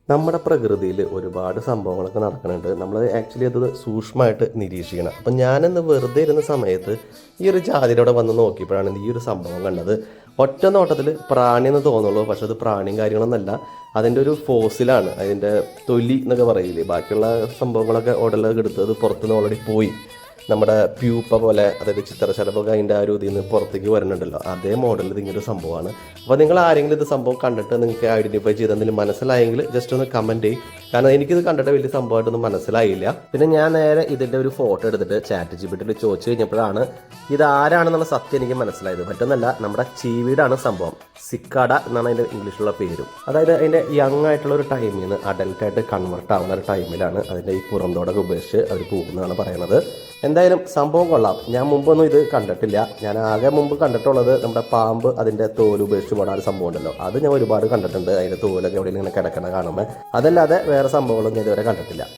നമ്മുടെ പ്രകൃതിയിൽ ഒരുപാട് സംഭവങ്ങളൊക്കെ നടക്കുന്നുണ്ട്. നമ്മൾ ആക്ച്വലി അത് സൂക്ഷ്മമായിട്ട് നിരീക്ഷിക്കണം. അപ്പം ഞാനിന്ന് വെറുതെ ഇരുന്ന സമയത്ത് ഈ ഒരു ജാതിയുടെ വന്ന് നോക്കിയപ്പോഴാണ് ഈ ഒരു സംഭവം കണ്ടത്. ഒറ്റ നോട്ടത്തിൽ പ്രാണി എന്ന് തോന്നുള്ളൂ, പക്ഷെ അത് പ്രാണിയും കാര്യങ്ങളൊന്നല്ല. അതിൻ്റെ ഒരു ഫോസിലാണ്, അതിൻ്റെ തൊലി എന്നൊക്കെ പറയില്ലേ. ബാക്കിയുള്ള സംഭവങ്ങളൊക്കെ ഉടലൊക്കെ എടുത്തത് പുറത്തുനിന്ന് ഓൾറെഡി പോയി. നമ്മുടെ പ്യൂപ്പ പോലെ, അതായത് ചിത്രശലഭമൊക്കെ അതിൻ്റെ ആ ഒരു ഇതിൽ നിന്ന് പുറത്തേക്ക് വരുന്നുണ്ടല്ലോ, അതേ മോഡലിൽ ഇങ്ങനൊരു സംഭവമാണ്. അപ്പോൾ നിങ്ങൾ ആരെങ്കിലും ഇത് സംഭവം കണ്ടിട്ട് നിങ്ങൾക്ക് ഐഡൻറ്റിഫൈ ചെയ്ത് എന്തെങ്കിലും മനസ്സിലായെങ്കിൽ ജസ്റ്റ് ഒന്ന് കമൻറ്റ് ചെയ്യും. കാരണം എനിക്കിത് കണ്ടിട്ട് വലിയ സംഭവമായിട്ടൊന്നും മനസ്സിലായില്ല. പിന്നെ ഞാൻ നേരെ ഇതിൻ്റെ ഒരു ഫോട്ടോ എടുത്തിട്ട് ചാറ്റ് ജിപിടിയിൽ ചോദിച്ചു കഴിഞ്ഞപ്പോഴാണ് ഇതാരാണെന്നുള്ള സത്യം എനിക്ക് മനസ്സിലായത്. മറ്റൊന്നല്ല, നമ്മുടെ ചീവീടാണ് സംഭവം. സിക്കാഡ എന്നാണ് അതിൻ്റെ ഇംഗ്ലീഷിലുള്ള പേരും. അതായത് അതിൻ്റെ യങ് ആയിട്ടുള്ള ഒരു ടൈമിൽ നിന്ന് അഡൽട്ടായിട്ട് കൺവേർട്ട് ആവുന്ന ഒരു ടൈമിലാണ് അതിൻ്റെ ഈ പുറന്തോടൊക്കെ ഉപേക്ഷിച്ച് അവർ പോകുന്നതാണ് പറയുന്നത്. എന്തായാലും സംഭവം കൊള്ളാം. ഞാൻ മുമ്പൊന്നും ഇത് കണ്ടിട്ടില്ല. ഞാൻ ആകെ മുമ്പ് കണ്ടിട്ടുള്ളത് നമ്മുടെ പാമ്പ് അതിൻ്റെ തോല് ഉപേക്ഷിച്ച് പോടാൻ സംഭവം ഉണ്ടല്ലോ, അത് ഞാൻ ഒരുപാട് കണ്ടിട്ടുണ്ട്. അതിൻ്റെ തോലൊക്കെ എവിടെയെങ്കിലും ഇങ്ങനെ കിടക്കണ കാണുമ്പോൾ. അതല്ലാതെ വേറെ സംഭവങ്ങളൊന്നും ഇതുവരെ കണ്ടിട്ടില്ല.